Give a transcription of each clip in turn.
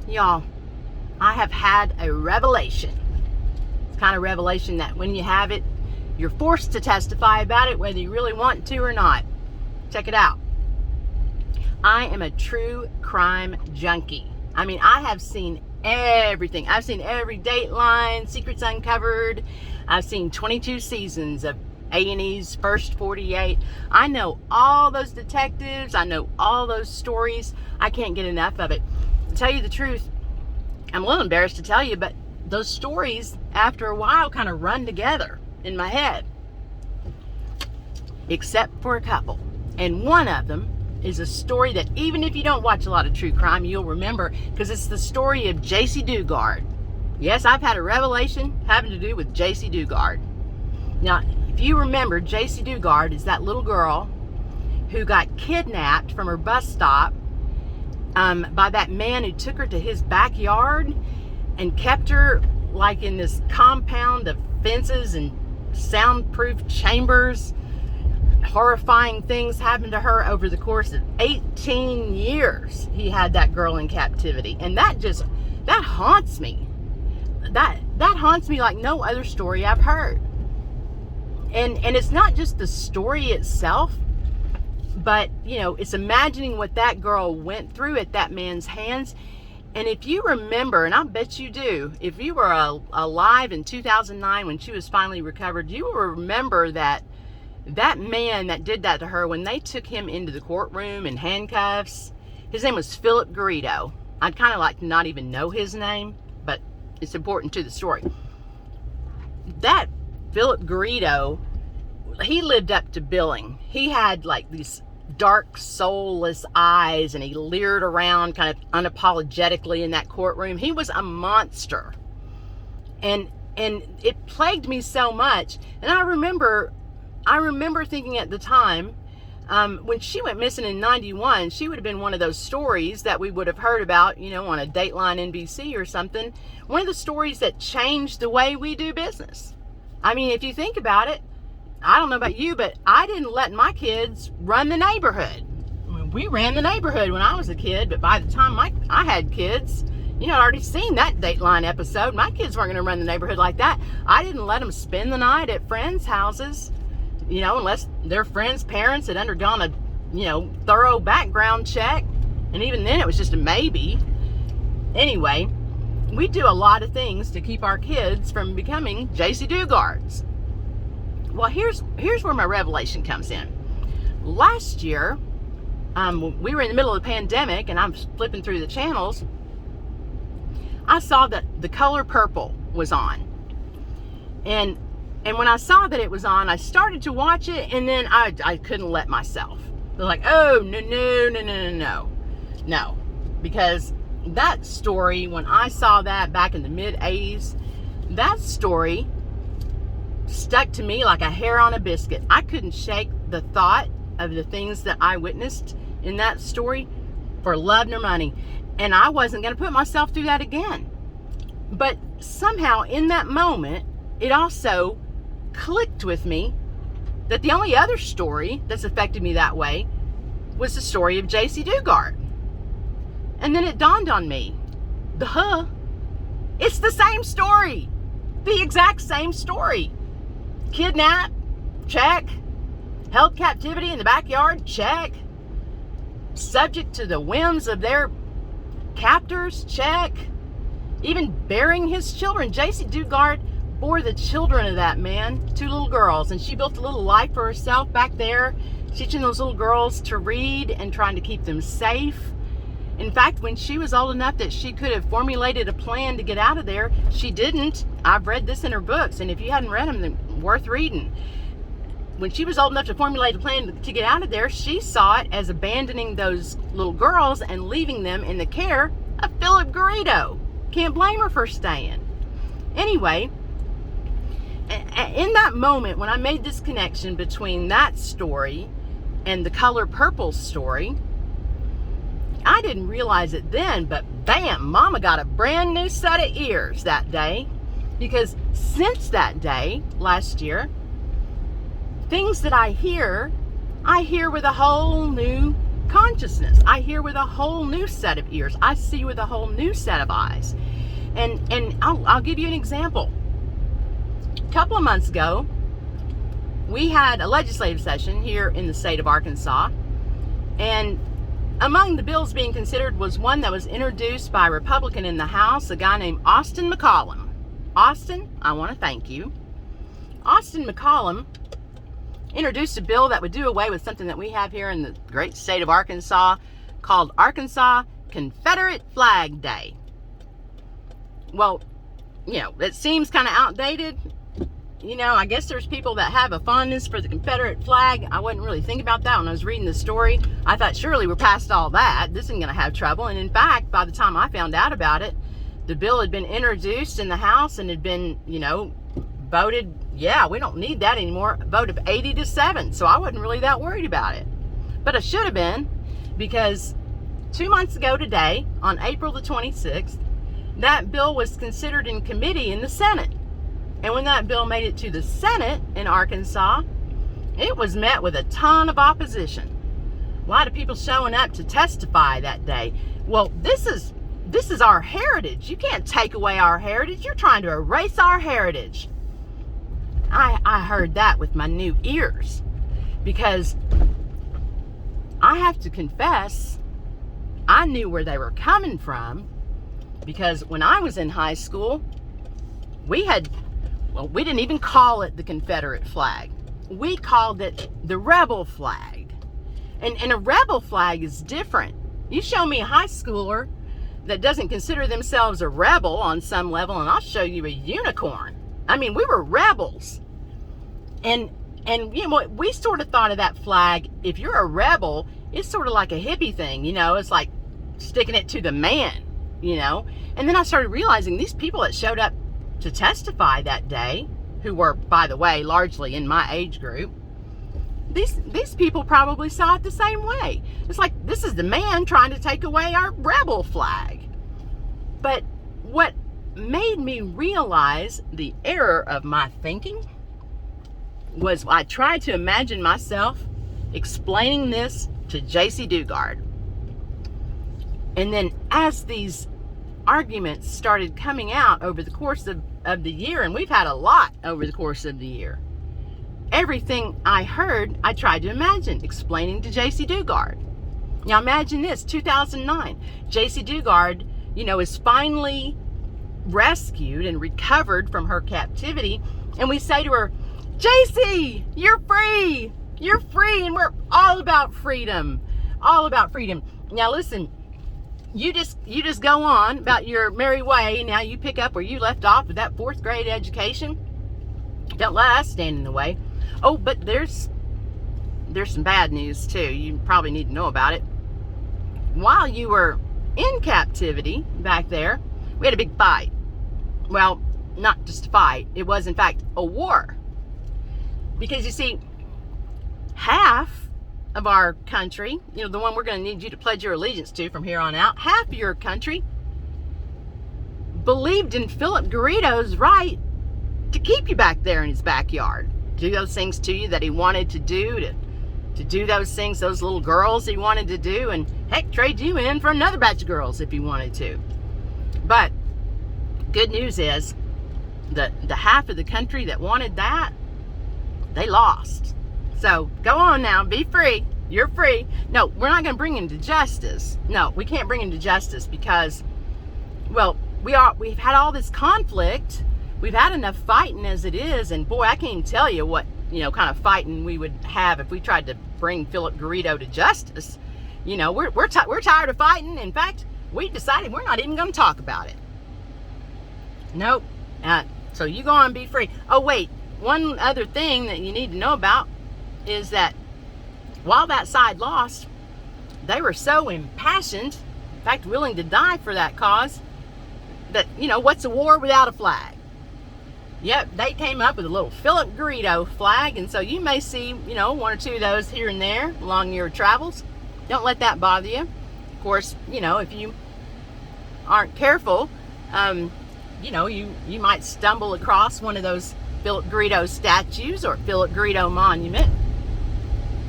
Y'all, I have had a revelation. It's kind of revelation that when you have it, you're forced to testify about it whether you really want to or not. Check it out. I am a true crime junkie. I mean, I have seen everything. I've seen every Dateline, Secrets Uncovered. I've seen 22 seasons of A&E's First 48. I know all those detectives. I know all those stories. I can't get enough of it. To tell you the truth, I'm a little embarrassed to tell you, but those stories, after a while, kind of run together in my head. Except for a couple. And one of them is a story that even if you don't watch a lot of true crime, you'll remember, because it's the story of Jaycee Dugard. Yes, I've had a revelation having to do with Jaycee Dugard. Now, if you remember, Jaycee Dugard is that little girl who got kidnapped from her bus stop by that man who took her to his backyard and kept her like in this compound of fences and soundproof chambers. Horrifying things happened to her over the course of 18 years. He had that girl in captivity, and that haunts me. That haunts me like no other story I've heard. And it's not just the story itself, but it's imagining what that girl went through at that man's hands. And if you remember, and I bet you do, if you were alive in 2009 when she was finally recovered, you will remember that man that did that to her, when they took him into the courtroom in handcuffs, his name was Philip Garrido. I'd kind of like to not even know his name, but it's important to the story. That Philip Garrido, he lived up to billing. He had like these dark, soulless eyes, and he leered around kind of unapologetically in that courtroom. He was a monster. And it plagued me so much. And I remember thinking at the time, when she went missing in 91, she would have been one of those stories that we would have heard about, on a Dateline NBC or something. One of the stories that changed the way we do business. I mean, if you think about it, I don't know about you, but I didn't let my kids run the neighborhood. I mean, we ran the neighborhood when I was a kid, but by the time I had kids, I'd already seen that Dateline episode. My kids weren't going to run the neighborhood like that. I didn't let them spend the night at friends' houses, unless their friends' parents had undergone a, thorough background check. And even then, it was just a maybe. Anyway, we do a lot of things to keep our kids from becoming Jaycee Dugards. Well, here's where my revelation comes in. Last year, we were in the middle of the pandemic, and I'm flipping through the channels. I saw that The Color Purple was on. And when I saw that it was on, I started to watch it, and then I couldn't let myself. They're like, oh, no. Because that story, when I saw that back in the mid-'80s, that story stuck to me like a hair on a biscuit. I couldn't shake the thought of the things that I witnessed in that story for love nor money. And I wasn't going to put myself through that again. But somehow in that moment, it also clicked with me that the only other story that's affected me that way was the story of Jaycee Dugard. And then it dawned on me, it's the same story. The exact same story. Kidnapped, check. Held captivity in the backyard, check. Subject to the whims of their captors, check. Even bearing his children. Jaycee Dugard bore the children of that man, 2 little girls, and she built a little life for herself back there, teaching those little girls to read and trying to keep them safe. In fact, when she was old enough that she could have formulated a plan to get out of there, she didn't. I've read this in her books, and if you hadn't read them, they're worth reading. When she was old enough to formulate a plan to get out of there, she saw it as abandoning those little girls and leaving them in the care of Philip Garrido. Can't blame her for staying. Anyway, in that moment when I made this connection between that story and The Color Purple story, I didn't realize it then, but bam, Mama got a brand new set of ears that day. Because since that day, last year, things that I hear with a whole new consciousness. I hear with a whole new set of ears. I see with a whole new set of eyes. And I'll give you an example. A couple of months ago, we had a legislative session here in the state of Arkansas, and among the bills being considered was one that was introduced by a Republican in the House, a guy named Austin McCollum. Austin, I want to thank you. Austin McCollum introduced a bill that would do away with something that we have here in the great state of Arkansas called Arkansas Confederate Flag Day. Well, it seems kind of outdated. I guess there's people that have a fondness for the Confederate flag. I wasn't really thinking about that when I was reading the story. I thought, surely we're past all that. This isn't going to have trouble. And in fact, by the time I found out about it, the bill had been introduced in the House and had been, voted, yeah, we don't need that anymore. A vote of 80-7. So I wasn't really that worried about it. But I should have been, because 2 months ago today, on April the 26th, that bill was considered in committee in the Senate. And when that bill made it to the Senate in Arkansas, it was met with a ton of opposition. A lot of people showing up to testify that day. Well, this is our heritage. You can't take away our heritage. You're trying to erase our heritage. I heard that with my new ears, because I have to confess, I knew where they were coming from, because when I was in high school, we didn't even call it the Confederate flag. We called it the rebel flag. And a rebel flag is different. You show me a high schooler that doesn't consider themselves a rebel on some level, and I'll show you a unicorn. I mean, we were rebels. And we sort of thought of that flag, if you're a rebel, it's sort of like a hippie thing, it's like sticking it to the man, And then I started realizing these people that showed up to testify that day, who were, by the way, largely in my age group, these people probably saw it the same way. It's like, this is the man trying to take away our rebel flag. But what made me realize the error of my thinking was I tried to imagine myself explaining this to J.C. Dugard. And then as these arguments started coming out over the course of the year, and we've had a lot over the course of the year, everything I heard, I tried to imagine explaining to J.C. Dugard. Now imagine this, 2009, J.C. Dugard, is finally rescued and recovered from her captivity, and we say to her, J.C., you're free, and we're all about freedom, Now listen, you just go on about your merry way. Now you pick up where you left off with that 4th grade education. Don't let us stand in the way. Oh, but there's some bad news too. You probably need to know about it. While you were in captivity back there, we had a big fight. Well, not just a fight. It was, in fact, a war. Because you see, half of our country, the one we're going to need you to pledge your allegiance to from here on out, half of your country believed in Philip Garrido's right to keep you back there in his backyard, do those things to you that he wanted to do, to do those things, those little girls he wanted to do, and heck, trade you in for another batch of girls if he wanted to. But good news is the half of the country that wanted that, they lost. So go on now, be free. You're free. No, we're not going to bring him to justice. No, we can't bring him to justice because, well, we've had all this conflict. We've had enough fighting as it is, and boy, I can't even tell you what kind of fighting we would have if we tried to bring Philip Garrido to justice. We're tired of fighting. In fact, we decided we're not even going to talk about it. Nope. So you go on and be free. Oh wait, one other thing that you need to know about is that while that side lost, they were so impassioned, in fact willing to die for that cause, that what's a war without a flag? Yep, they came up with a little Philip Garrido flag, and so you may see, 1 or 2 of those here and there along your travels. Don't let that bother you. Of course, if you aren't careful, you might stumble across one of those Philip Garrido statues or Philip Garrido monument.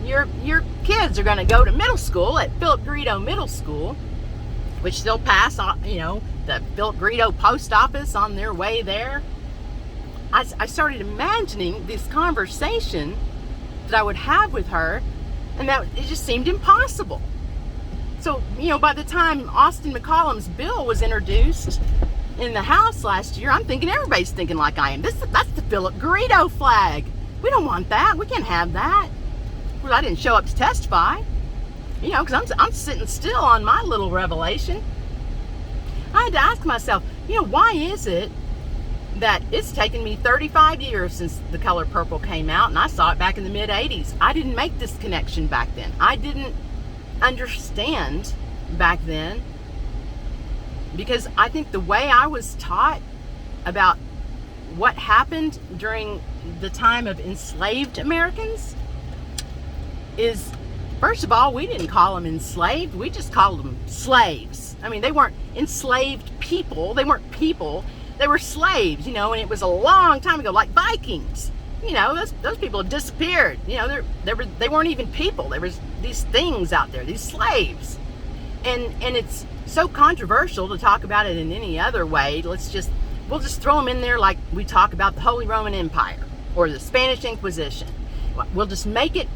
your kids are going to go to middle school at Philip Garrido Middle School, which they'll pass on, the Philip Garrido post office on their way there. I started imagining this conversation that I would have with her, and that it just seemed impossible. So, by the time Austin McCollum's bill was introduced in the House last year, I'm thinking everybody's thinking like I am. That's the Philip Garrido flag. We don't want that. We can't have that. Well, I didn't show up to testify, because I'm sitting still on my little revelation. I had to ask myself, why is it that it's taken me 35 years since The Color Purple came out, and I saw it back in the mid-'80s. I didn't make this connection back then. I didn't understand back then, because I think the way I was taught about what happened during the time of enslaved Americans is, first of all, we didn't call them enslaved. We just called them slaves. I mean, they weren't enslaved people. They weren't people. They were slaves, and it was a long time ago, like Vikings. Those people have disappeared. They weren't even people. There was these things out there, these slaves. And it's so controversial to talk about it in any other way. We'll just throw them in there like we talk about the Holy Roman Empire or the Spanish Inquisition. We'll just make it,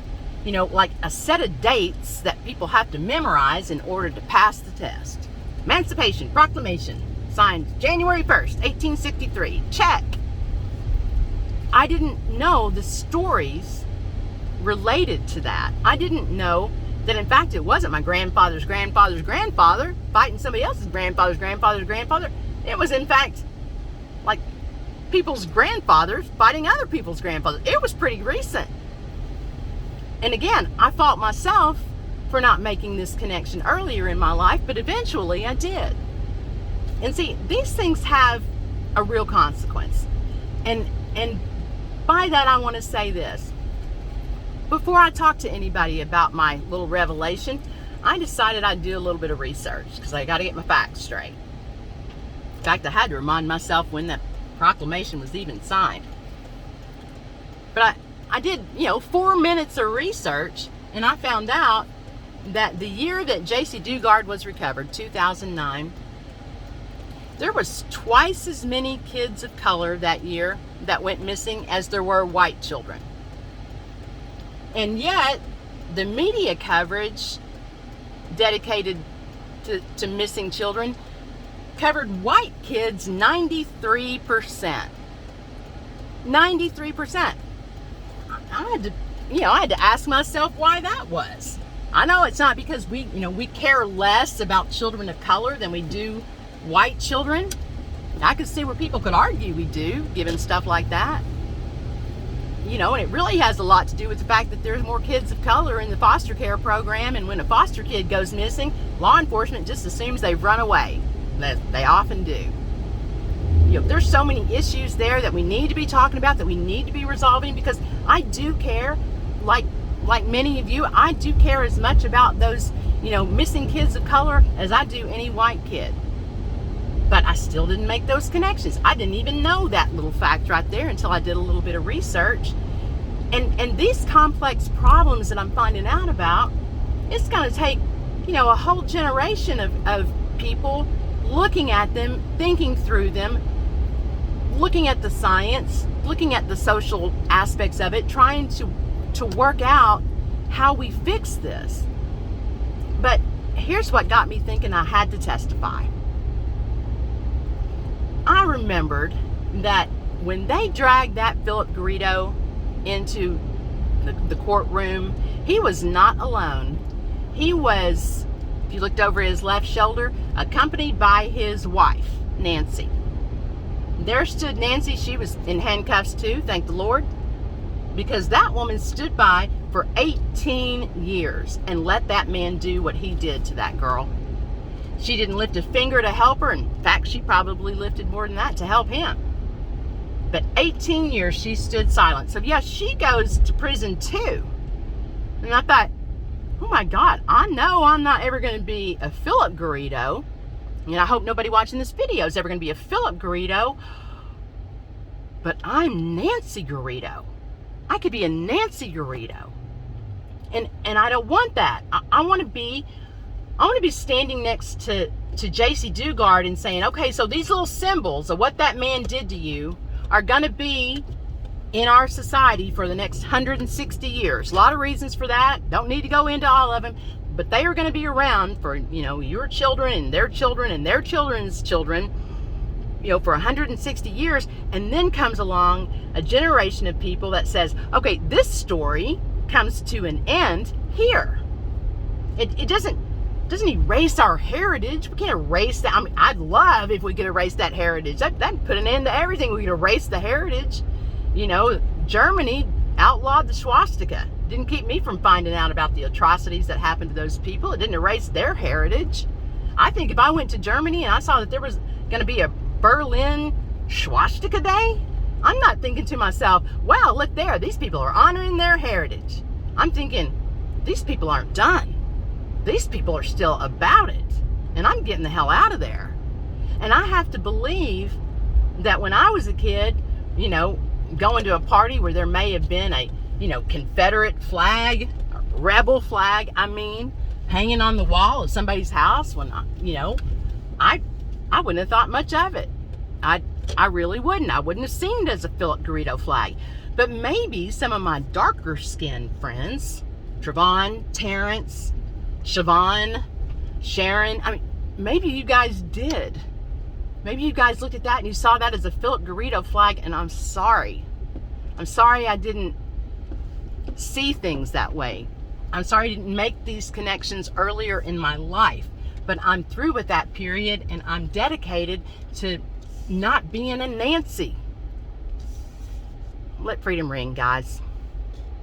like a set of dates that people have to memorize in order to pass the test. Emancipation Proclamation, signed January 1st, 1863. Check. I didn't know the stories related to that. I didn't know that, in fact, it wasn't my grandfather's grandfather's grandfather fighting somebody else's grandfather's grandfather's grandfather. It was, in fact, like people's grandfathers fighting other people's grandfathers. It was pretty recent. And again, I fault myself for not making this connection earlier in my life, but eventually I did. And see, these things have a real consequence. And by that, I want to say this. Before I talk to anybody about my little revelation, I decided I'd do a little bit of research because I got to get my facts straight. In fact, I had to remind myself when the proclamation was even signed. But I did, 4 minutes of research, and I found out that the year that Jaycee Dugard was recovered, 2009, there was twice as many kids of color that year that went missing as there were white children. And yet, the media coverage dedicated to missing children covered white kids 93%. 93%. I had to ask myself why that was. I know it's not because we care less about children of color than we do white children. I could see where people could argue we do, given stuff like that. And it really has a lot to do with the fact that there's more kids of color in the foster care program, and when a foster kid goes missing, law enforcement just assumes they've run away. They often do. There's so many issues there that we need to be talking about, that we need to be resolving, because I do care, like many of you, I do care as much about those, missing kids of color as I do any white kid. But I still didn't make those connections. I didn't even know that little fact right there until I did a little bit of research. And these complex problems that I'm finding out about, it's going to take, a whole generation of people looking at them, thinking through them, looking at the science, looking at the social aspects of it, trying to work out how we fix this. But here's what got me thinking I had to testify. I remembered that when they dragged that Philip Garrido into the courtroom, he was not alone. He was, if you looked over his left shoulder, accompanied by his wife, Nancy. There stood Nancy. She was in handcuffs too, thank the Lord, because that woman stood by for 18 years and let that man do what he did to that girl. She didn't lift a finger to help her. In fact, she probably lifted more than that to help him. But 18 years she stood silent. So yeah, she goes to prison too. And I thought, oh my God, I know I'm not ever going to be a Philip Garrido. And I hope nobody watching this video is ever going to be a Philip Garrido. But I'm Nancy Garrido. I could be a Nancy Garrido. And I don't want that. I want to be standing next to J.C. Dugard and saying, okay, so these little symbols of what that man did to you are going to be in our society for the next 160 years. A lot of reasons for that. Don't need to go into all of them, but they are going to be around for, your children and their children and their children's children, for 160 years. And then comes along a generation of people that says, okay, this story comes to an end here. It doesn't erase our heritage. We can't erase that. I mean, I'd love if we could erase that heritage. That'd put an end to everything. We could erase the heritage. Germany outlawed the swastika. Didn't keep me from finding out about the atrocities that happened to those people. It didn't erase their heritage. I think if I went to Germany and I saw that there was going to be a Berlin swastika day, I'm not thinking to myself, wow, look there, these people are honoring their heritage. I'm thinking, these people aren't done. These people are still about it. And I'm getting the hell out of there. And I have to believe that when I was a kid, going to a party where there may have been a, Confederate flag, rebel flag, hanging on the wall of somebody's house, when I wouldn't have thought much of it. I really wouldn't. I wouldn't have seen it as a Philip Garrido flag. But maybe some of my darker skinned friends, Trevon, Terrence, Siobhan, Sharon, maybe you guys did. Maybe you guys looked at that and you saw that as a Philip Garrido flag, and I'm sorry. I'm sorry I didn't see things that way. I'm sorry I didn't make these connections earlier in my life. But I'm through with that period, and I'm dedicated to not being a Nancy. Let freedom ring, guys.